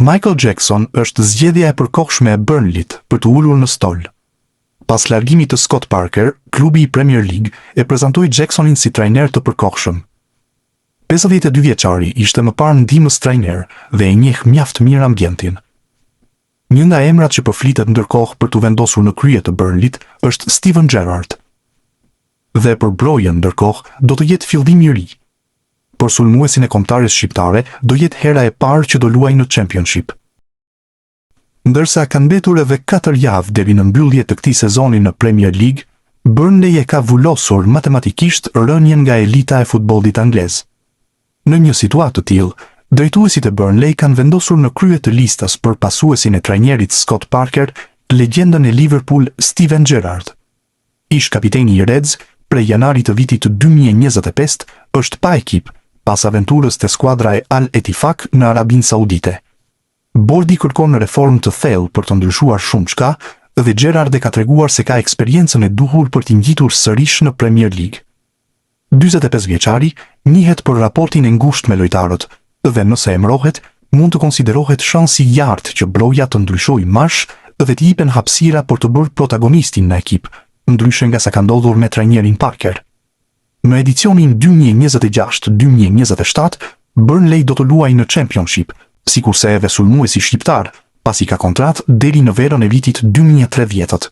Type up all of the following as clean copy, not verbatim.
Michael Jackson është zgjedhja e përkohshme e Burnleyt për të ulur në stol. Pas largimit të Scott Parker, klubi i Premier League e prezantoi Jacksonin si trajner të përkohshëm. 52 vjeçari ishte më parë ndihmës trajner dhe e njeh mjaft mirë ambientin. Një nga emrat që përflitet ndërkohë për të vendosur në krye të Burnleyt është Steven Gerrard. Dhe për Brojen ndërkohë do të jetë fillim i ri. Por sulmuesin e kombëtares shqiptare do jetë hera e parë që do luajë në Championship. Ndërsa kanë mbetur edhe 4 javë deri në mbyllje të këtij sezoni në Premier League, Burnley e ka vullosur matematikisht rënien nga elita e futbollit anglez. Në një situatë të tillë, drejtuesit e Burnley kanë vendosur në krye të listës për pasuesin e trajnerit Scott Parker, legjendën e Liverpool Steven Gerrard. Ish kapiteni i Reds prej janarit të vitit të 2025 është pa ekip pas aventurës të skuadra e Al Ettifaq në Arabinë Saudite. Bordi kërkon reformë të thellë për të ndryshuar shumë çka dhe Gerrard e ka treguar se ka eksperiencën e duhur për t'i ngjitur sërish në Premier League. 45 vjeçari njihet për raportin e ngushtë me lojtarët dhe nëse emërohet, mund të konsiderohet shansi i lartë që Broja të ndryshojë marsh dhe t'i jipen hapësira për të bërë protagonistin në ekip, ndryshe nga sa ka ndodhur me trajnerin Parker. Në edicionin 2026-2027, Burnley do të luajë në Championship, sikurse edhe sulmuesi shqiptar, pasi ka kontratë deri në verën e vitit 2030.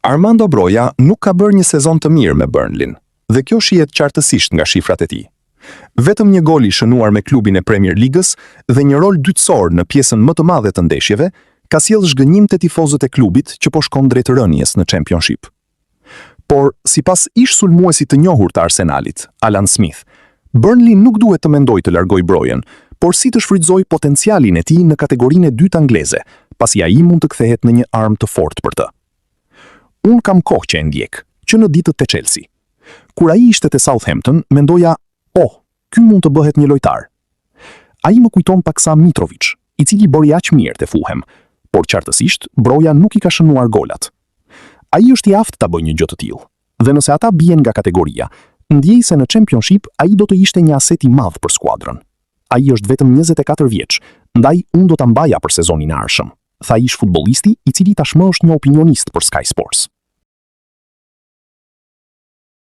Armando Broja nuk ka bërë një sezon të mirë me Burnley, dhe kjo shihet qartësisht nga shifrat e tij. Vetëm një gol i shënuar me klubin e Premier Ligës dhe një rol dytësor në pjesën më të madhe të ndeshjeve, ka sjellë zhgënjim te tifozët e klubit që po shkon drejt rënies në Championship. Por, sipas ish sulmuesit të njohur të Arsenalit, Alan Smith, Burnley nuk duhet të mendojë të largojë Brojen, por si të shfrytëzojë potencialin e tij në kategorinë e dytë angleze, pasi ai mund të kthehet në një armë të fortë për të. Unë kam kohë që e ndjek, që në ditët të Chelsea. Kur ai ishte te Southampton, mendoja, ky mund të bëhet një lojtar. Ai më kujton paksa Mitrovic, i cili bëri aq mirë te Fulham, por qartësisht Broja nuk i ka shënuar golat. Ai është i aftë ta bëjë një gjë të tillë, dhe nëse ata bien nga kategoria, ndjej se në Championship ai do të ishte një aset i madh për skuadrën. Ai është vetëm 24 vjeç, ndaj unë do ta mbaja për sezonin e ardhshëm, tha ish futbollisti i cili tashmë është një opinionist për Sky Sports.